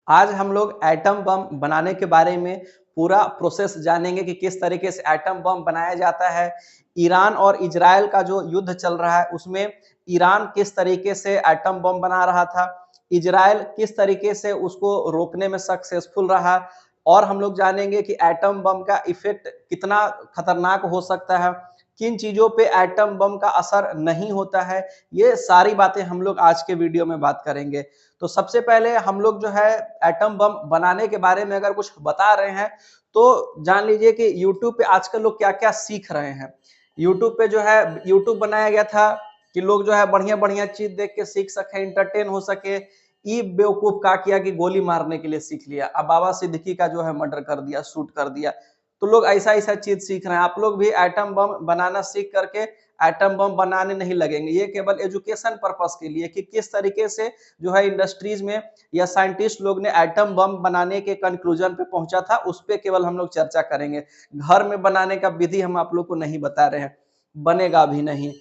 आज हम लोग एटम बम बनाने के बारे में पूरा प्रोसेस जानेंगे कि किस तरीके से एटम बम बनाया जाता है। ईरान और इजराइल का जो युद्ध चल रहा है उसमें ईरान किस तरीके से एटम बम बना रहा था, इजराइल किस तरीके से उसको रोकने में सक्सेसफुल रहा और हम लोग जानेंगे कि एटम बम का इफेक्ट कितना खतरनाक हो सकता है, किन चीजों पे एटम बम का असर नहीं होता है। ये सारी बातें हम लोग आज के वीडियो में बात करेंगे। तो सबसे पहले हम लोग जो है एटम बम बनाने के बारे में अगर कुछ बता रहे हैं तो जान लीजिए कि यूट्यूब पे आजकल लोग क्या-क्या सीख रहे हैं। यूट्यूब पे जो है यूट्यूब बनाया गया था कि लोग जो है बढ़िया-बढ़िया चीज देख के सीख सके, एंटरटेन हो सके। ये बेवकूफ क्या किया कि गोली मारने के लिए सीख लिया। अब बाबा सिद्दीकी का जो है मर्डर कर दिया, शूट कर दिया। तो लोग ऐसा-ऐसा चीज सीख रहे हैं। आप लोग भी एटम बम बनाना सीख करके एटम बम बनाने नहीं लगेंगे। ये केवल एजुकेशन पर्पस के लिए कि किस तरीके से जो है इंडस्ट्रीज में या साइंटिस्ट लोग ने एटम बम बनाने के कंक्लूजन पे पहुंचा था, उस पे केवल हम लोग चर्चा करेंगे। घर में बनाने का विधि हम आप लोग को नहीं बता रहे हैं, बनेगा भी नहीं।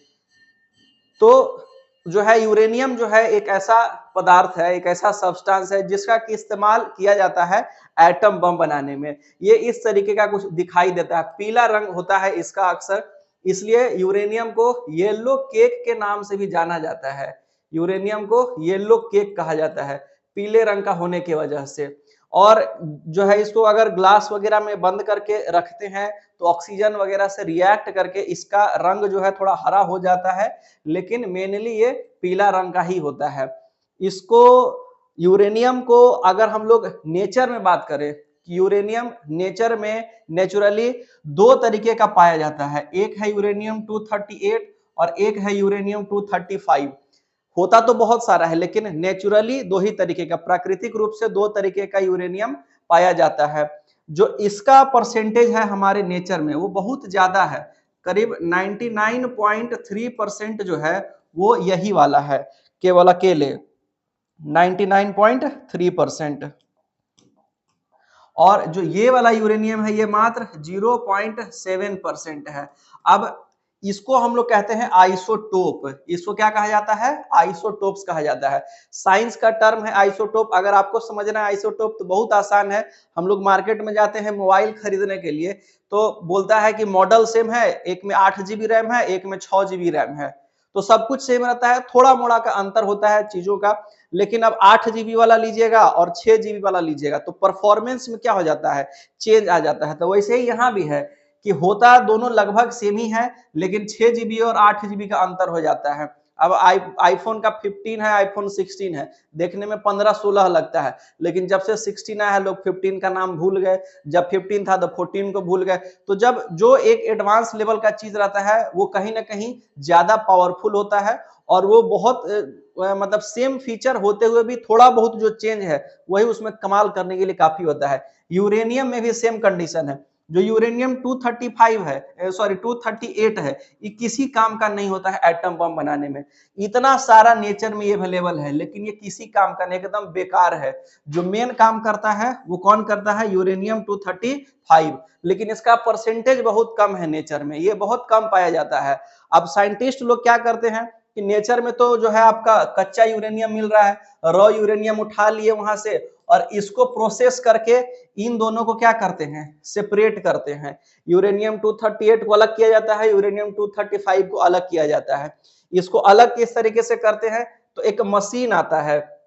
तो जो है यूरेनियम जो है एक ऐसा पदार्थ है, एक ऐसा सब्सटेंस है जिसका कि इस्तेमाल किया जाता है एटम बम बनाने में। ये इस तरीके का कुछ दिखाई देता है, पीला रंग होता है इसका अक्सर, इसलिए यूरेनियम को येलो केक के नाम से भी जाना जाता है। यूरेनियम को येलो केक कहा जाता है, पीले रंग का होने की वजह से। और जो है इसको अगर ग्लास वगैरह में बंद करके रखते हैं तो ऑक्सीजन वगैरह से रिएक्ट करके इसका रंग जो है थोड़ा हरा हो जाता है, लेकिन मेनली ये पीला रंग का ही होता है। इसको यूरेनियम को अगर हम लोग नेचर में बात करें, यूरेनियम नेचर में नेचुरली दो तरीके का पाया जाता है। एक है यूरेनियम 238 और एक है यूरेनियम 235। होता तो बहुत सारा है लेकिन नेचुरली दो ही तरीके का, प्राकृतिक रूप से दो तरीके का यूरेनियम पाया जाता है। जो इसका परसेंटेज है हमारे नेचर में वो बहुत ज्यादा है, करीब 99.3% जो है वो यही वाला है, केवल अकेले 99.3%। और जो ये वाला यूरेनियम है ये मात्र 0.7% है। अब इसको हम लोग कहते हैं आइसोटोप। इसको क्या कहा जाता है? आइसोटोप्स कहा जाता है। साइंस का टर्म है आइसोटोप। अगर आपको समझना है आइसोटोप तो बहुत आसान है। हम लोग मार्केट में जाते हैं मोबाइल खरीदने के लिए तो बोलता है कि मॉडल सेम है, एक में 8 GB रैम है, एक में 6 GB रैम है। तो सब कुछ सेम रहता है, थोड़ा मोड़ा का अंतर होता है चीजों का। लेकिन अब 8 GB वाला लीजिएगा और 6 GB वाला लीजिएगा तो परफॉर्मेंस में क्या हो जाता है? चेंज आ जाता है। तो वैसे ही यहाँ भी है कि होता दोनों लगभग सेम ही है, लेकिन 6 GB और 8 GB का अंतर हो जाता है। अब आईफोन का 15 है, आईफोन 16 है, देखने में 15-16 लगता है, लेकिन जब से 16 आया है लोग 15 का नाम भूल गए, जब 15 था तो 14 को भूल गए। तो जब जो एक एडवांस लेवल का चीज रहता है वो कहीं ना कहीं ज्यादा पावरफुल होता है और वो बहुत मतलब सेम फीचर होते हुए भी थोड़ा बहुत जो चेंज है वही उसमें कमाल करने के लिए काफी होता है। यूरेनियम में भी सेम कंडीशन है। जो यूरेनियम 235 है, सॉरी 238 है, ये किसी काम का नहीं होता है एटम बम बनाने में। इतना सारा नेचर में ये अवेलेबल है लेकिन ये किसी काम का नहीं, एकदम बेकार है। जो मेन काम करता है वो कौन करता है? यूरेनियम 235। लेकिन इसका परसेंटेज बहुत कम है नेचर में, ये बहुत कम पाया जाता है। अब साइंटिस्ट लोग क्या करते हैं कि नेचर में तो जो है आपका कच्चा यूरेनियम मिल रहा है, रॉ यूरेनियम उठा लिए वहां से और इसको प्रोसेस करके इन दोनों को क्या करते हैं? सेपरेट करते हैं। यूरेनियम 238 को अलग किया जाता है, यूरेनियम 235 को अलग किया जाता है। इसको अलग किस तरीके से करते हैं? तो एक मशीन आता है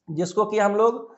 जिसको कि हम लोग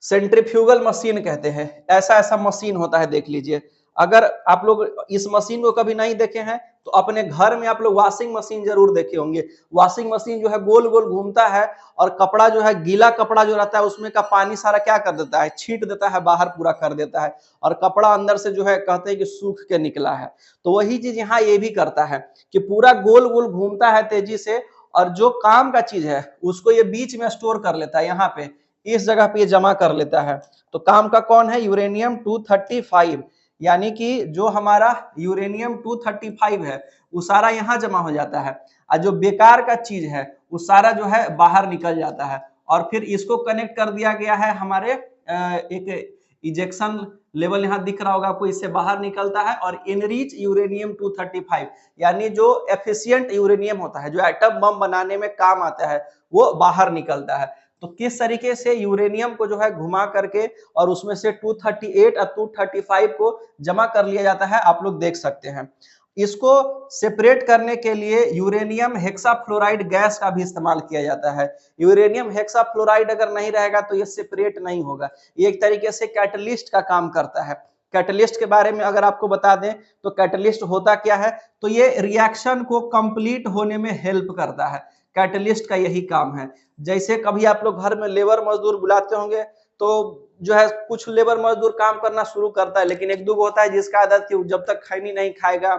सेंट्रीफ्यूगल मशीन कहते हैं। ऐसा ऐसा मशीन होता है, देख लीजिए। अगर आप लोग इस मशीन को कभी नहीं देखे हैं तो अपने घर में आप लोग वॉशिंग मशीन जरूर देखे होंगे। वॉशिंग मशीन जो है गोल गोल घूमता है और कपड़ा जो है, गीला कपड़ा जो रहता है उसमें का पानी सारा क्या कर देता है? छीट देता है, बाहर पूरा कर देता है और कपड़ा अंदर से जो है कहते हैं कि सूख के निकला है। तो वही चीज यहाँ ये भी करता है कि पूरा गोल गोल घूमता है तेजी से और जो काम का चीज है उसको ये बीच में स्टोर कर लेता है, यहाँ पे इस जगह पे ये जमा कर लेता है। तो काम का कौन है? यूरेनियम 235। यानी कि जो हमारा यूरेनियम 235 है वो सारा यहाँ जमा हो जाता है और जो बेकार का चीज है वो सारा जो है बाहर निकल जाता है। और फिर इसको कनेक्ट कर दिया गया है हमारे एक इजेक्शन लेवल यहाँ दिख रहा होगा आपको, इससे बाहर निकलता है और एनरिच यूरेनियम 235 यानी जो एफिशिएंट यूरेनियम होता है, जो एटम बम बनाने में काम आता है, वो बाहर निकलता है। तो किस तरीके से यूरेनियम को जो है घुमा करके और उसमें से 238 और 235 को जमा कर लिया जाता है, आप लोग देख सकते हैं। इसको सेपरेट करने के लिए यूरेनियम हेक्साफ्लोराइड गैस का भी इस्तेमाल किया जाता है। यूरेनियम हेक्साफ्लोराइड अगर नहीं रहेगा तो ये सेपरेट नहीं होगा। ये एक तरीके से कैटलिस्ट का काम करता है। कैटलिस्ट के बारे में अगर आपको बता दें तो कैटलिस्ट होता क्या है, तो ये रिएक्शन को कंप्लीट होने में हेल्प करता है। कैटलिस्ट का यही काम है। जैसे कभी आप लोग घर में लेबर मजदूर बुलाते होंगे तो जो है कुछ लेबर मजदूर काम करना शुरू करता है, लेकिन एक दो होता है जिसका आदत कि जब तक खैनी नहीं खाएगा,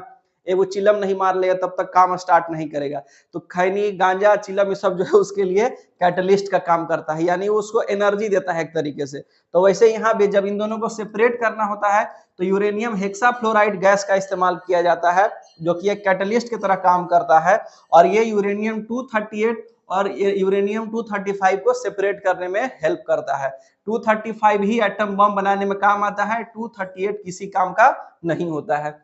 वो चिलम नहीं मार लेगा, तब तक काम स्टार्ट नहीं करेगा। तो खैनी, गांजा, चिलम ये सब जो है उसके लिए कैटलिस्ट का काम करता है, यानी उसको एनर्जी देता है एक तरीके से। तो वैसे यहाँ भी जब इन दोनों को सेपरेट करना होता है तो यूरेनियम हेक्साफ्लोराइड गैस का इस्तेमाल किया जाता है, जो कि एक कैटलिस्ट की तरह काम करता है। और ये यूरेनियम 238 और यूरेनियम 235 को सेपरेट करने में हेल्प करता है। 235 ही एटम बम बनाने में काम आता है, 238 किसी काम का नहीं होता है।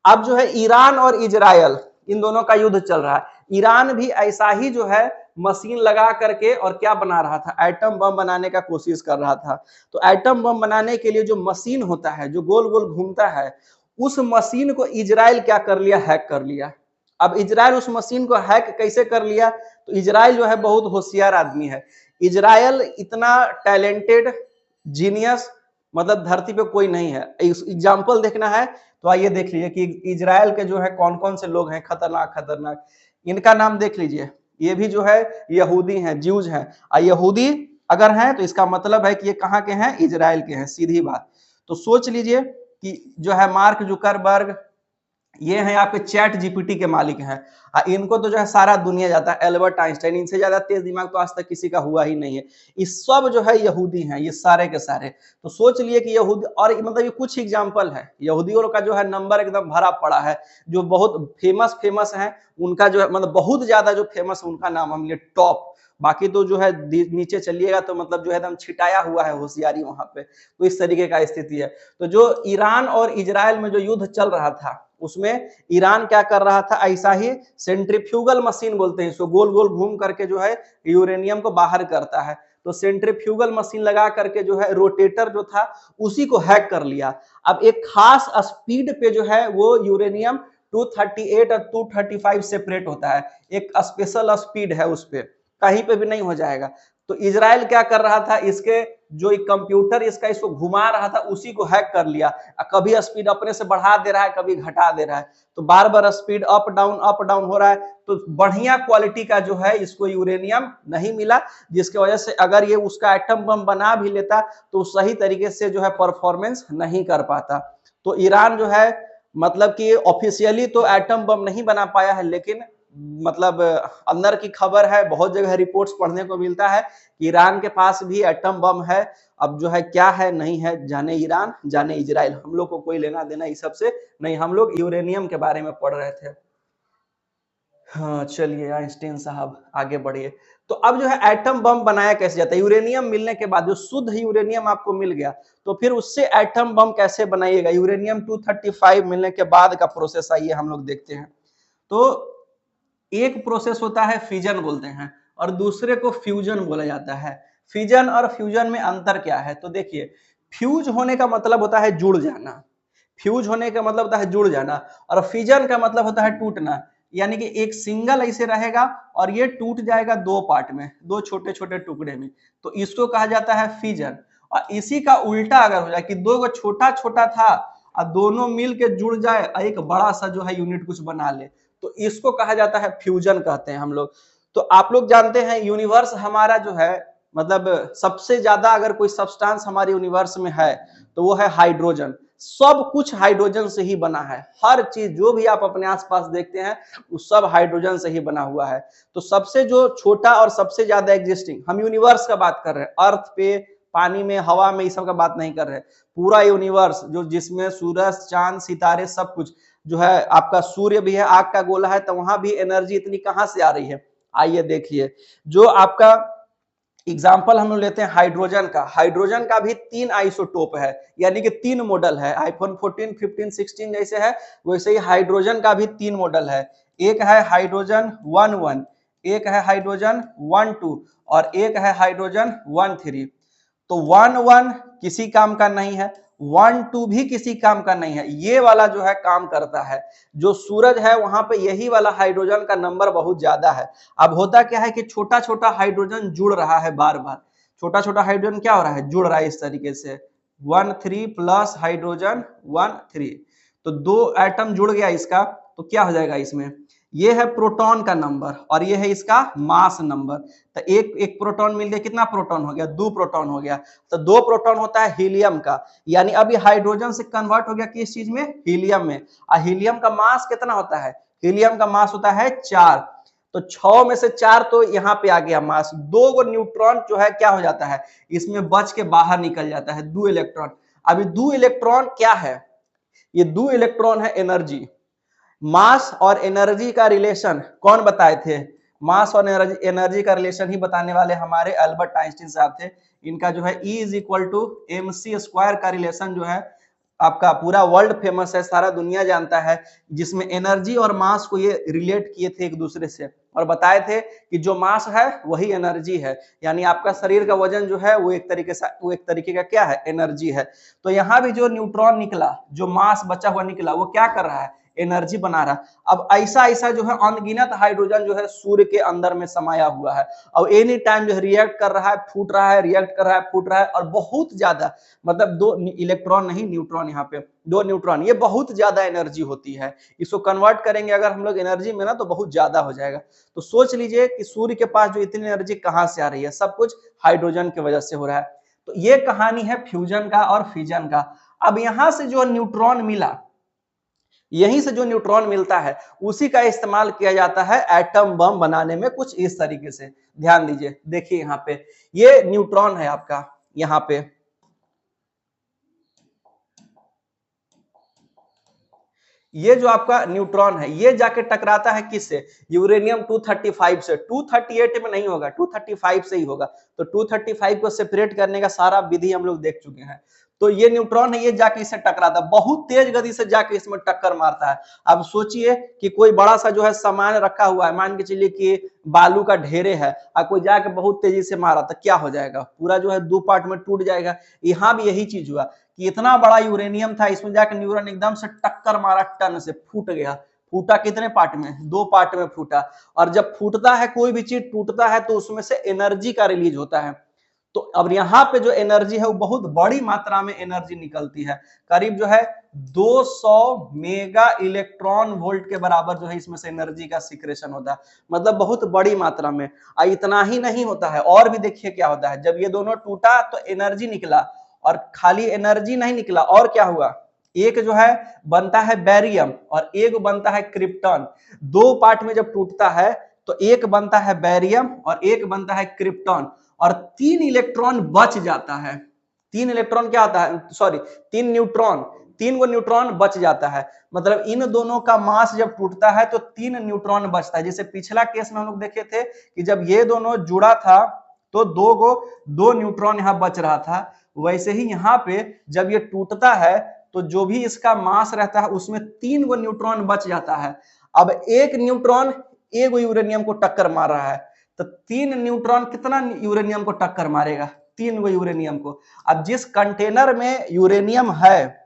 अब जो है ईरान और इजराइल, इन दोनों का युद्ध चल रहा है। ईरान भी ऐसा ही जो है मशीन लगा करके और क्या बना रहा था, एटम बम बनाने का कोशिश कर रहा था। तो एटम बम बनाने के लिए जो मशीन होता है, जो गोल गोल घूमता है, उस मशीन को इजराइल क्या कर लिया, हैक कर लिया। अब इजराइल उस मशीन को हैक कैसे कर लिया, तो इजराइल जो है बहुत होशियार आदमी है। इजराइल इतना टैलेंटेड, जीनियस मतलब धरती पे कोई नहीं है। एग्जाम्पल देखना है तो आइए देख लीजिए कि इजराइल के जो है कौन कौन से लोग हैं खतरनाक खतरनाक। इनका नाम देख लीजिए, ये भी जो है यहूदी हैं, ज्यूज हैं। यहूदी अगर हैं तो इसका मतलब है कि ये कहाँ के हैं, इजराइल के हैं, सीधी बात। तो सोच लीजिए कि जो है मार्क जुकरबर्ग, ये हैं यहाँ पे चैट जीपीटी के मालिक हैं। इनको तो जो है सारा दुनिया जाता है। एल्बर्ट आइंस्टाइन, इनसे ज्यादा तेज दिमाग तो आज तक किसी का हुआ ही नहीं है। इस सब जो है यहूदी हैं, ये सारे के सारे। तो सोच लिए कि यहूदी, और मतलब ये कुछ एग्जांपल है, यहूदियों का जो है नंबर एकदम भरा पड़ा है। जो बहुत फेमस है उनका जो है मतलब बहुत ज्यादा जो फेमस है उनका नाम हम लिए टॉप। बाकी तो जो है नीचे चलिएगा तो मतलब जो है एकदम छिटाया हुआ है होशियारी वहां पे। तो इस तरीके का स्थिति है। तो जो ईरान और इजराइल में जो युद्ध चल रहा था उसमें ईरान क्या कर रहा था, ऐसा ही सेंट्रीफ्यूगल मशीन बोलते हैं इसको, गोल गोल घूम करके जो है यूरेनियम को बाहर करता है। तो सेंट्रीफ्यूगल मशीन लगा करके जो है रोटेटर जो था उसी को हैक कर लिया। अब एक खास स्पीड पे जो है वो यूरेनियम 238 और 235 सेपरेट होता है। एक स्पेशल स्पीड है उस पे, कहीं पे भी नहीं हो जाएगा। तो इजराइल क्या कर रहा था, इसके जो एक कंप्यूटर इसको घुमा रहा था उसी को हैक कर लिया। कभी स्पीड अपने से बढ़ा दे रहा है, कभी घटा दे रहा है। तो बार बार स्पीड अप डाउन हो रहा है। तो बढ़िया क्वालिटी का जो है इसको यूरेनियम नहीं मिला, जिसकी वजह से अगर ये उसका एटम बम बना भी लेता तो सही तरीके से जो है परफॉर्मेंस नहीं कर पाता। तो ईरान जो है मतलब कि ऑफिशियली तो एटम बम नहीं बना पाया है, लेकिन मतलब अंदर की खबर है, बहुत जगह रिपोर्ट्स पढ़ने को मिलता है कि ईरान के पास भी एटम बम है। अब जो है क्या है नहीं है, जाने ईरान जाने इजराइल, हम लोग को कोई लेना देना इस सब से नहीं। हम लोग यूरेनियम के बारे में पढ़ रहे थे। हाँ चलिए आइंस्टीन साहब आगे बढ़िए। तो अब जो है एटम बम बनाया कैसे जाता है, यूरेनियम मिलने के बाद जो शुद्ध यूरेनियम आपको मिल गया तो फिर उससे एटम बम कैसे बनाइएगा। यूरेनियम 235 मिलने के बाद का प्रोसेस आइए हम लोग देखते हैं। तो एक प्रोसेस होता है फिजन बोलते हैं और दूसरे को फ्यूजन बोला जाता है। फिजन और फ्यूजन में अंतर क्या है, तो देखिए फ्यूज होने का मतलब होता है जुड़ जाना, फ्यूज होने का मतलब होता है जुड़ जाना, और फिजन का मतलब होता है टूटना। यानी कि एक सिंगल ऐसे रहेगा और ये टूट जाएगा दो पार्ट में, दो छोटे छोटे टुकड़े में, तो इसको कहा जाता है फिजन। और इसी का उल्टा अगर हो जाए कि दो को छोटा छोटा था और दोनों मिल के जुड़ जाए एक बड़ा सा जो है यूनिट कुछ बना ले, तो इसको कहा जाता है फ्यूजन कहते हैं हम लोग। तो आप लोग जानते हैं यूनिवर्स हमारा जो है मतलब सबसे ज्यादा अगर कोई सब्सटेंस हमारे यूनिवर्स में है तो वो है हाइड्रोजन। सब कुछ हाइड्रोजन से ही बना है, हर चीज जो भी आप अपने आसपास देखते हैं वो सब हाइड्रोजन से ही बना हुआ है। तो सबसे जो छोटा और सबसे ज्यादा एग्जिस्टिंग, हम यूनिवर्स का बात कर रहे हैं, अर्थ पे, पानी में, हवा में, इस सब का बात नहीं कर रहे। पूरा यूनिवर्स जो जिसमें सूरज, चांद, सितारे सब कुछ जो है, आपका सूर्य भी है, आग का गोला है, तो वहां भी एनर्जी इतनी कहां से आ रही है। आइए देखिए, जो आपका एग्जाम्पल हम लोग लेते हैं हाइड्रोजन का। हाइड्रोजन का भी 3 आइसोटोप है, यानी कि 3 मॉडल है। आईफोन 14, 15, 16 जैसे है वैसे ही हाइड्रोजन का भी 3 मॉडल है। एक है हाइड्रोजन 11, एक है हाइड्रोजन 1 2 और एक है हाइड्रोजन 1 3। तो 1 1 किसी काम का नहीं है, 1 2 भी किसी काम का नहीं है, ये वाला जो है काम करता है। जो सूरज है वहां पे यही वाला हाइड्रोजन का नंबर बहुत ज्यादा है। अब होता क्या है कि छोटा छोटा हाइड्रोजन जुड़ रहा है बार बार, छोटा छोटा हाइड्रोजन क्या हो रहा है, जुड़ रहा है इस तरीके से 1 3 प्लस हाइड्रोजन 1 3। तो दो एटम जुड़ गया इसका, तो क्या हो जाएगा इसमें, ये है प्रोटॉन का नंबर और ये है इसका मास नंबर। तो एक एक प्रोटॉन मिल गया, कितना प्रोटॉन हो गया, 2 प्रोटॉन हो गया। तो 2 प्रोटॉन होता है हीलियम का, यानी अब ये हाइड्रोजन से कन्वर्ट हो गया किस चीज में, हीलियम में। और हीलियम का मास कितना होता है, हीलियम का मास होता है 4। तो 6 में से 4 तो यहाँ पे आ गया मास, 2 गो न्यूट्रॉन जो है क्या हो जाता है, इसमें बच के बाहर निकल जाता है 2 इलेक्ट्रॉन। अभी 2 इलेक्ट्रॉन क्या है, ये 2 इलेक्ट्रॉन है एनर्जी। मास और एनर्जी का रिलेशन कौन बताए थे, मास और एनर्जी का रिलेशन ही बताने वाले हमारे अल्बर्ट आइंस्टीन साहब थे। इनका जो है E is equal to mc² का रिलेशन जो है आपका पूरा वर्ल्ड फेमस है, सारा दुनिया जानता है, जिसमें एनर्जी और मास को ये रिलेट किए थे एक दूसरे से और बताए थे कि जो मास है वही एनर्जी है, यानी आपका शरीर का वजन जो है वो एक तरीके का क्या है, एनर्जी है। तो यहाँ भी जो न्यूट्रॉन निकला, जो मास बचा हुआ निकला, वो क्या कर रहा है, एनर्जी बना रहा। अब ऐसा ऐसा जो है अनगिनत हाइड्रोजन जो है सूर्य के अंदर में समाया हुआ है और एनी टाइम जो है रिएक्ट कर रहा है, फूट रहा है, रिएक्ट कर रहा है, फूट रहा है, और बहुत ज्यादा, मतलब 2 इलेक्ट्रॉन नहीं न्यूट्रॉन, यहाँ पे 2 न्यूट्रॉन, ये बहुत ज्यादा एनर्जी होती है। इसको कन्वर्ट करेंगे अगर हम लोग एनर्जी में ना तो बहुत ज्यादा हो जाएगा। तो सोच लीजिए कि सूर्य के पास जो इतनी एनर्जी कहां से आ रही है, सब कुछ हाइड्रोजन की वजह से हो रहा है। तो ये कहानी है फ्यूजन का और फिजन का। अब यहां से जो न्यूट्रॉन मिला, यहीं से जो न्यूट्रॉन मिलता है उसी का इस्तेमाल किया जाता है एटम बम बनाने में, कुछ इस तरीके से। ध्यान दीजिए, देखिए यहाँ पे ये न्यूट्रॉन है आपका, यहाँ पे ये जो आपका न्यूट्रॉन है ये जाके टकराता है किससे, यूरेनियम 235 से। 238 में नहीं होगा, 235 से ही होगा। तो 235 को सेपरेट करने का सारा विधि हम लोग देख चुके हैं। तो ये न्यूट्रॉन है, ये जाके इससे टकराता है, बहुत तेज गति से जाके इसमें टक्कर मारता है। अब सोचिए कि कोई बड़ा सा जो है सामान रखा हुआ है, मान के चलिए कि बालू का ढेरे है, और कोई जाके बहुत तेजी से मारा तो क्या हो जाएगा, पूरा जो है 2 पार्ट में टूट जाएगा। यहाँ भी यही चीज हुआ कि इतना बड़ा यूरेनियम था, इसमें जाकर न्यूट्रॉन एकदम से टक्कर मारा, टन से फूट गया। फूटा कितने पार्ट में, 2 पार्ट में फूटा। और जब फूटता है कोई भी चीज, टूटता है, तो उसमें से एनर्जी का रिलीज होता है। तो अब यहाँ पे जो एनर्जी है वो बहुत बड़ी मात्रा में एनर्जी निकलती है, करीब जो है 200 मेगा इलेक्ट्रॉन वोल्ट के बराबर जो है इसमें से एनर्जी का सिक्रेशन होता है, मतलब बहुत बड़ी मात्रा में। इतना ही नहीं होता है, और भी देखिए क्या होता है, जब ये दोनों टूटा तो एनर्जी निकला, और खाली एनर्जी नहीं निकला, और क्या हुआ, एक जो है बनता है बैरियम और एक बनता है क्रिप्टॉन। 2 पार्ट में जब टूटता है तो एक बनता है बैरियम और एक बनता है क्रिप्टॉन, और 3 इलेक्ट्रॉन बच जाता है। 3 इलेक्ट्रॉन क्या होता है, सॉरी 3 न्यूट्रॉन, 3 गो न्यूट्रॉन बच जाता है। मतलब इन दोनों का मास जब टूटता है तो 3 न्यूट्रॉन बचता है। जैसे पिछला केस में हम लोग देखे थे कि जब ये दोनों जुड़ा था तो 2 न्यूट्रॉन यहाँ बच रहा था, वैसे ही यहाँ पे जब ये टूटता है तो जो भी इसका मास रहता है उसमें 3 गो न्यूट्रॉन बच जाता है। अब एक न्यूट्रॉन एक यूरेनियम को टक्कर मार रहा है, तो 3 न्यूट्रॉन कितना यूरेनियम को टक्कर मारेगा, 3 गो यूरेनियम को। अब जिस कंटेनर में यूरेनियम है,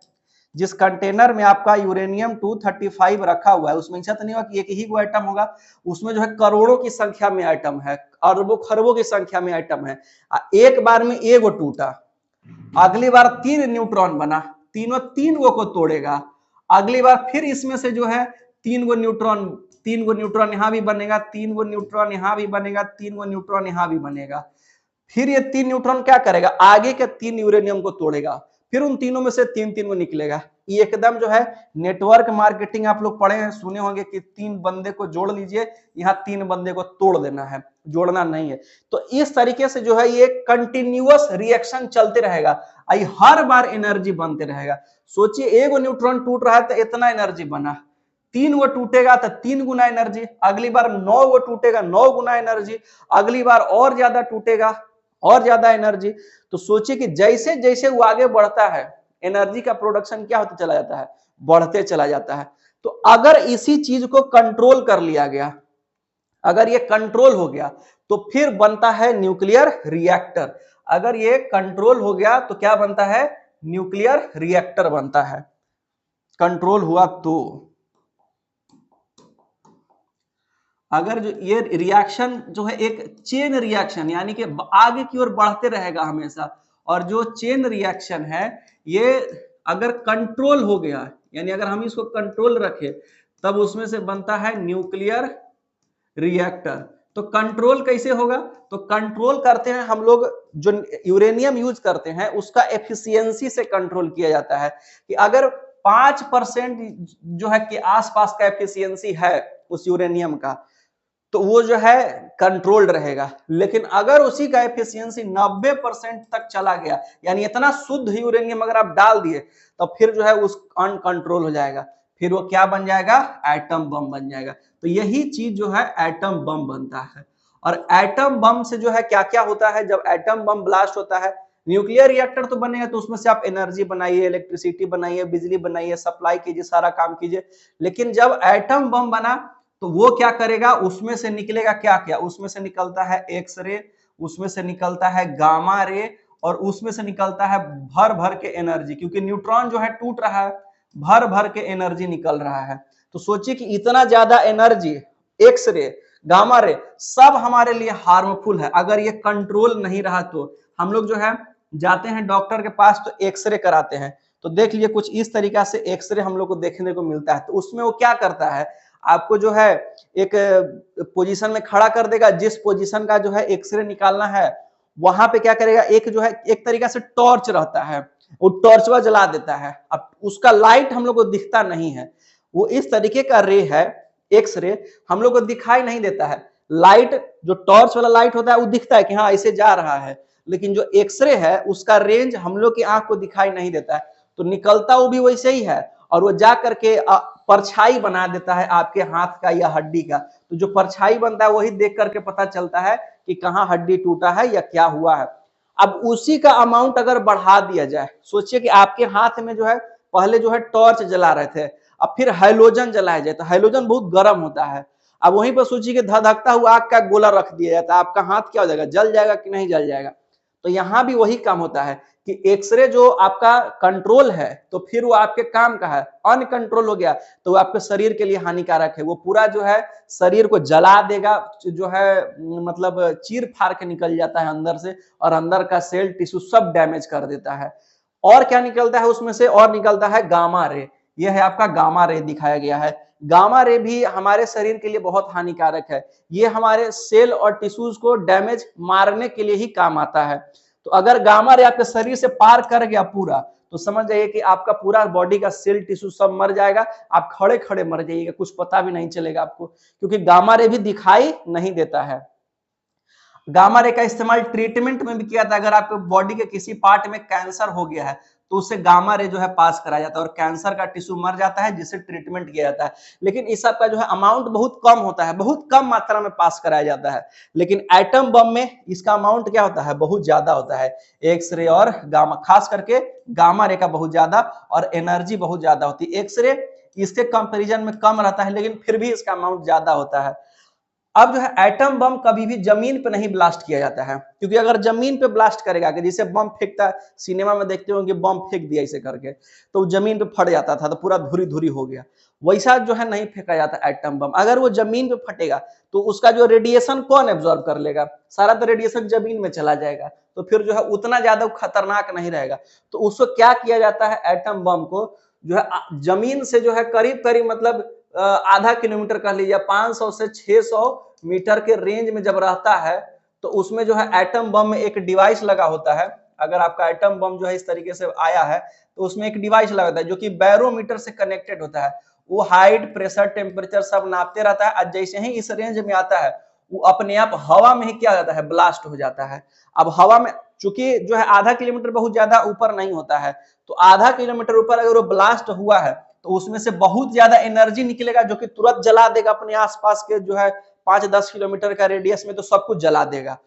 जिस कंटेनर में आपका यूरेनियम 235 रखा हुआ है, उसमें ऐसा तो नहीं होगा कि एक ही को एटम होगा, उसमें जो है करोड़ों की संख्या में एटम है, अरबों खरबों की संख्या में एटम है। एक बार में एक गो टूटा, अगली बार 3 न्यूट्रॉन बना, तीनों 3 गो को तोड़ेगा, अगली बार फिर इसमें से जो है 3 गो न्यूट्रॉन यहाँ भी बनेगा, 3 गो न्यूट्रॉन यहाँ भी बनेगा, 3 गो न्यूट्रॉन यहाँ भी बनेगा। फिर ये 3 न्यूट्रॉन क्या करेगा, आगे के 3 यूरेनियम को तोड़ेगा, फिर उन तीनों में से 3 को निकलेगा। ये एकदम जो है नेटवर्क मार्केटिंग आप लोग पढ़े हैं, सुने होंगे कि 3 बंदे को जोड़ लीजिए, यहाँ 3 बंदे को तोड़ देना है, जोड़ना नहीं है। तो इस तरीके से जो है ये कंटिन्यूअस रिएक्शन चलते रहेगा, हर बार एनर्जी बनते रहेगा। सोचिए एक न्यूट्रॉन टूट रहा है तो इतना एनर्जी बना, 3 गो टूटेगा तो 3 गुना एनर्जी, अगली बार 9 गो टूटेगा 9 गुना एनर्जी, अगली बार और ज्यादा टूटेगा और ज्यादा एनर्जी। तो सोचिए कि जैसे जैसे वो आगे बढ़ता है एनर्जी का प्रोडक्शन क्या होता चला जाता है, बढ़ते चला जाता है। तो अगर इसी चीज को कंट्रोल कर लिया गया, अगर ये कंट्रोल हो गया तो फिर बनता है न्यूक्लियर रिएक्टर। अगर ये कंट्रोल हो गया तो क्या बनता है? न्यूक्लियर रिएक्टर बनता है, कंट्रोल हुआ तो। अगर जो ये रिएक्शन जो है एक चेन रिएक्शन यानी कि आगे की ओर बढ़ते रहेगा हमेशा, और जो चेन रिएक्शन है ये अगर कंट्रोल हो गया यानी अगर हम इसको कंट्रोल रखें तब उसमें से बनता है न्यूक्लियर रिएक्टर। तो कंट्रोल कैसे होगा? तो कंट्रोल करते हैं हम लोग, जो यूरेनियम यूज करते हैं उसका एफिशिएंसी से कंट्रोल किया जाता है कि अगर 5% जो है कि आसपास का एफिशिएंसी है उस यूरेनियम का तो वो जो है कंट्रोल्ड रहेगा। लेकिन अगर उसी का एफिशिएंसी 90% तक चला गया यानी इतना शुद्ध यूरेनियम अगर आप डाल दिए तो फिर जो है उस अनकंट्रोल हो जाएगा, फिर वो क्या बन जाएगा? एटम बम बन जाएगा। तो यही चीज जो है एटम बम बनता है। और एटम बम से जो है क्या क्या होता है? जब एटम बम ब्लास्ट होता है, न्यूक्लियर रिएक्टर तो बनेगा तो उसमें से आप एनर्जी बनाइए, इलेक्ट्रिसिटी बनाइए, बिजली बनाइए, सप्लाई कीजिए, सारा काम कीजिए। लेकिन जब एटम बम बना तो वो क्या करेगा? उसमें से निकलेगा क्या क्या? उसमें से निकलता है एक्स रे, उसमें से निकलता है गामा रे, और उसमें से निकलता है भर भर के एनर्जी, क्योंकि न्यूट्रॉन जो है टूट रहा है, भर भर के एनर्जी निकल रहा है। तो सोचिए कि इतना ज्यादा energy, X ray, gamma ray, सब हमारे लिए हार्मफुल है। अगर ये कंट्रोल नहीं रहा तो हम लोग जो है जाते हैं डॉक्टर के पास तो एक्सरे कराते हैं, तो देख लीजिए कुछ इस तरीका से एक्सरे हम लोग को देखने को मिलता है। तो उसमें वो क्या करता है? आपको जो है एक पोजीशन में खड़ा कर देगा, जिस पोजीशन का जो है एक्सरे निकालना है वहां पे क्या करेगा? एक जो है एक तरीका से टॉर्च रहता है, वो टॉर्चवा जला देता है। अब उसका लाइट हम लोग को दिखता नहीं है, वो इस तरीके का रे है, एक्स रे, हम लोग को दिखाई नहीं देता है। लाइट जो टॉर्च वाला लाइट होता है वो दिखता है कि हाँ ऐसे जा रहा है, लेकिन जो एक्सरे है उसका रेंज हम लोग की आंख को दिखाई नहीं देता है। तो निकलता वो भी वैसे ही है, और वो जा करके परछाई बना देता है आपके हाथ का या हड्डी का। तो जो परछाई बनता है वही देख करके पता चलता है कि कहाँ हड्डी टूटा है या क्या हुआ है। अब उसी का अमाउंट अगर बढ़ा दिया जाए, सोचिए कि आपके हाथ में जो है पहले जो है टॉर्च जला रहे थे, अब फिर हाइलोजन जलाया जाए तो हाइलोजन बहुत गर्म होता है। अब वहीं पर सोचिए कि धधकता हुआ आग का गोला रख दिया जाता है, आपका हाथ क्या हो जाएगा? जल जाएगा कि नहीं जल जाएगा? तो यहाँ भी वही काम होता है कि एक्सरे जो आपका कंट्रोल है तो फिर वो आपके काम का है, अनकंट्रोल हो गया तो वो आपके शरीर के लिए हानिकारक है। वो पूरा जो है शरीर को जला देगा, जो है मतलब चीर फाड़ के निकल जाता है अंदर से, और अंदर का सेल टिश्यू सब डैमेज कर देता है। और क्या निकलता है उसमें से? और निकलता है गामा रे। यह है आपका गामा रे दिखाया गया है। गामा रे भी हमारे शरीर के लिए बहुत हानिकारक है। ये हमारे सेल और टिश्यूज को डैमेज मारने के लिए ही काम आता है। तो अगर गामा रे आपके शरीर से पार कर गया पूरा, तो समझ जाइए कि आपका पूरा बॉडी का सेल टिश्यू सब मर जाएगा, आप खड़े खड़े मर जाइएगा, कुछ पता भी नहीं चलेगा आपको, क्योंकि गामा रे भी दिखाई नहीं देता है। गामा रे का इस्तेमाल ट्रीटमेंट में भी किया था। अगर आपके बॉडी के किसी पार्ट में कैंसर हो गया है तो उससे गामा रे जो है पास कराया जाता है, और कैंसर का टिश्यू मर जाता है जिससे ट्रीटमेंट किया जाता है। लेकिन इस सब का जो है अमाउंट बहुत कम होता है, बहुत कम मात्रा में पास कराया जाता है। लेकिन एटम बम में इसका अमाउंट क्या होता है? बहुत ज्यादा होता है। एक्स रे और गामा, खास करके गामा रे का बहुत ज्यादा, और एनर्जी बहुत ज्यादा होती है। एक्स रे इसके कंपेरिजन में कम रहता है, लेकिन फिर भी इसका अमाउंट ज्यादा होता है। अब जो है एटम बम कभी भी जमीन पे नहीं ब्लास्ट किया जाता है, क्योंकि अगर जमीन पे ब्लास्ट करेगा, कि जैसे बम फेंकता है, सिनेमा में देखते होंगे बम फेंक दिया ऐसे करके तो जमीन पे फट जाता था तो पूरा धुरी धुरी हो गया, वैसा जो है नहीं फेंका जाता एटम बम। अगर वो जमीन पे फटेगा तो उसका जो रेडिएशन कौन एब्जॉर्ब कर लेगा? सारा तो रेडिएशन जमीन में चला जाएगा, तो फिर जो है उतना ज्यादा खतरनाक नहीं रहेगा। तो उसको क्या किया जाता है? एटम बम को जो है जमीन से जो है करीब करीब मतलब आधा किलोमीटर कह लीजिए, 500 से 600 मीटर के रेंज में जब रहता है तो उसमें जो है एटम बम में एक डिवाइस लगा होता है। अगर आपका एटम बम जो है इस तरीके से आया है तो उसमें एक डिवाइस लगा होता है जो कि बैरोमीटर से कनेक्टेड होता है। वो हाइट, प्रेशर, टेम्परेचर सब नापते रहता है, और जैसे ही इस रेंज में आता है वो अपने आप हवा में ही क्या जाता है? ब्लास्ट हो जाता है। अब हवा में चूंकि जो है आधा किलोमीटर बहुत ज्यादा ऊपर नहीं होता है, तो आधा किलोमीटर ऊपर अगर वो ब्लास्ट हुआ है तो उसमें से बहुत ज्यादा एनर्जी निकलेगा जो कि तुरंत जला देगा अपने आसपास के जो है 5-10 किलोमीटर का रेडियस में, तो सब कुछ जला देगा।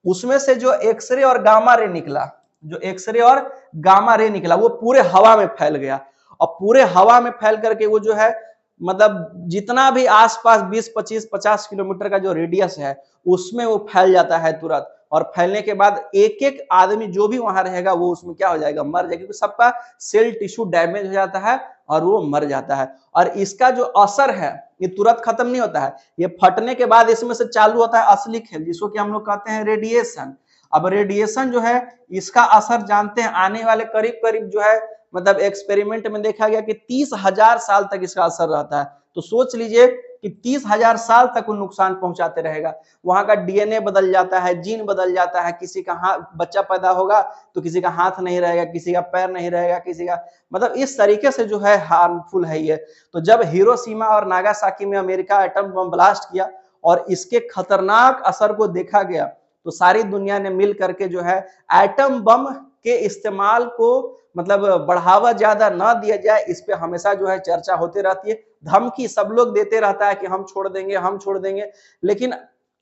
उसमें से जो एक्सरे और गामा रे निकला, जो एक्सरे और गामा रे निकला वो पूरे हवा में फैल गया, और पूरे हवा में फैल करके वो जो है मतलब जितना भी आसपास 20, 25, 50 किलोमीटर का जो रेडियस है उसमें वो फैल जाता है तुरंत, और फैलने के बाद एक एक आदमी जो भी वहां रहेगा वो उसमें क्या हो जाएगा, मर जाएगा, क्योंकि सबका सेल टिश्यू डैमेज हो जाता है और वो मर जाता है। और इसका जो असर है ये तुरंत खत्म नहीं होता है, ये फटने के बाद इसमें से चालू होता है असली खेल, जिसको कि हम लोग कहते हैं रेडिएशन। अब रेडिएशन जो है इसका असर जानते हैं आने वाले करीब करीब जो है मतलब एक्सपेरिमेंट में देखा गया कि 30,000 साल तक इसका असर रहता है। तो सोच लीजिए कि 30,000 साल तक वो नुकसान पहुंचाते रहेगा। वहां का डीएनए बदल जाता है, जीन बदल जाता है, किसी का हाथ, बच्चा पैदा होगा तो किसी का हाथ नहीं रहेगा, किसी का पैर नहीं रहेगा, किसी का मतलब इस तरीके से जो है हार्मफुल है ये। तो जब हिरोशिमा और नागासाकी में अमेरिका एटम बम ब्लास्ट किया और इसके खतरनाक असर को देखा गया, तो सारी दुनिया ने मिल करके जो है एटम बम के इस्तेमाल को मतलब बढ़ावा ज्यादा ना दिया जाए, इस पे हमेशा जो है चर्चा होती रहती है। धमकी सब लोग देते रहता है कि हम छोड़ देंगे, हम छोड़ देंगे, लेकिन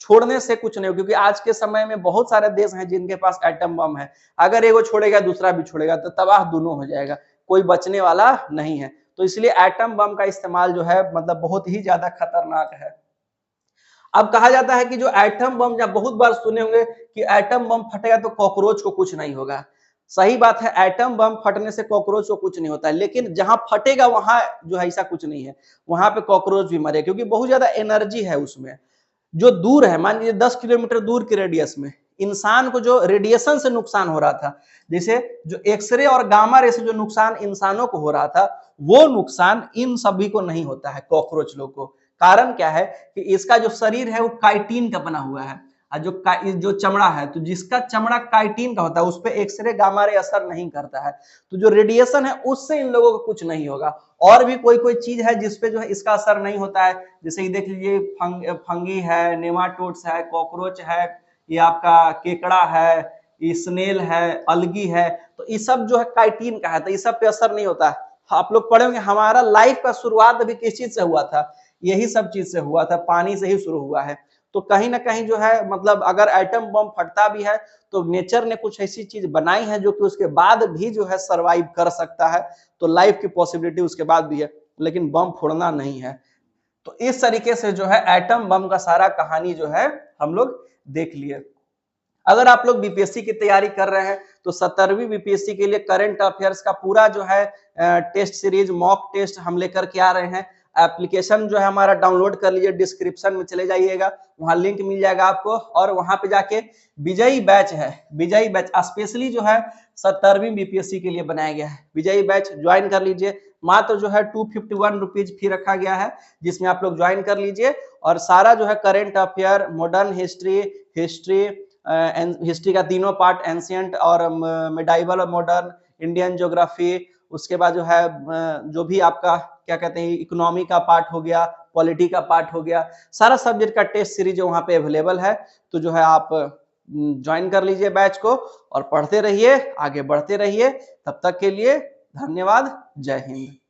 छोड़ने से कुछ नहीं हो, क्योंकि आज के समय में बहुत सारे देश हैं जिनके पास एटम बम है। अगर एगो छोड़ेगा दूसरा भी छोड़ेगा तो तबाह दोनों हो जाएगा, कोई बचने वाला नहीं है। तो इसलिए एटम बम का इस्तेमाल जो है मतलब बहुत ही ज्यादा खतरनाक है। अब कहा जाता है कि जो एटम बम, जब बहुत बार सुने होंगे कि एटम बम फटेगा तो कॉकरोच को कुछ नहीं होगा। सही बात है, एटम बम फटने से कॉकरोच को कुछ नहीं होता है, लेकिन जहां फटेगा वहां जो है ऐसा कुछ नहीं है, वहां पे कॉकरोच भी मरे, क्योंकि बहुत ज्यादा एनर्जी है उसमें। जो दूर है, मान लीजिए 10 किलोमीटर दूर के रेडियस में इंसान को जो रेडिएशन से नुकसान हो रहा था, जैसे जो एक्सरे और गामा रे से जो नुकसान इंसानों को हो रहा था, वो नुकसान इन सभी को नहीं होता है, कॉकरोच लोग को। कारण क्या है कि इसका जो शरीर है वो काइटिन का बना हुआ है, और जो चमड़ा है, तो जिसका चमड़ा काइटिन का होता है उस पर एक्सरे गामा रे असर नहीं करता है, तो जो रेडिएशन है उससे इन लोगों को कुछ नहीं होगा। और भी कोई कोई चीज है जिसपे जो है इसका असर नहीं होता है, जैसे कि देख लीजिए फंगी है, नेमाटोड्स है, कॉकरोच है, ये आपका केकड़ा है, ये स्नेल है, अलगी है, तो ये सब जो है काइटिन का है, तो ये सब पे असर नहीं होता है। आप लोग पढ़े होंगे हमारा लाइफ का शुरुआत अभी किस चीज से हुआ था, यही सब चीज से हुआ था, पानी से ही शुरू हुआ है। तो कहीं ना कहीं जो है मतलब अगर एटम बम फटता भी है तो नेचर ने कुछ ऐसी चीज बनाई है जो कि उसके बाद भी जो है सरवाइव कर सकता है, तो लाइफ की पॉसिबिलिटी उसके बाद भी है, लेकिन बम फोड़ना नहीं है। तो इस तरीके से जो है एटम बम का सारा कहानी जो है हम लोग देख लिए। अगर आप लोग बीपीएससी की तैयारी कर रहे हैं तो 17वीं बीपीएससी के लिए करंट अफेयर्स का पूरा जो है टेस्ट सीरीज, मॉक टेस्ट हम लेकर के आ रहे हैं। एप्लीकेशन जो है हमारा डाउनलोड कर लीजिए, डिस्क्रिप्शन में चले जाइएगा, वहां लिंक मिल जाएगा आपको, और वहां पे जाके विजयी बैच है, विजयी बैच स्पेशली जो है 17वीं बीपीएससी के लिए बनाया गया है, विजयी बैच ज्वाइन कर लीजिए। मात्र जो है 251 रुपीज फी रखा गया है, जिसमें आप लोग ज्वाइन कर लीजिए, और सारा जो है current affair, modern history, history का तीनों पार्ट, एंशियंट और मिडाइवल और मॉडर्न, इंडियन ज्योग्राफी, उसके बाद जो है जो भी आपका क्या कहते हैं इकोनॉमी का पार्ट हो गया, पॉलिटी का पार्ट हो गया, सारा सब्जेक्ट का टेस्ट सीरीज वहां पे अवेलेबल है। तो जो है आप ज्वाइन कर लीजिए बैच को और पढ़ते रहिए, आगे बढ़ते रहिए। तब तक के लिए धन्यवाद, जय हिंद।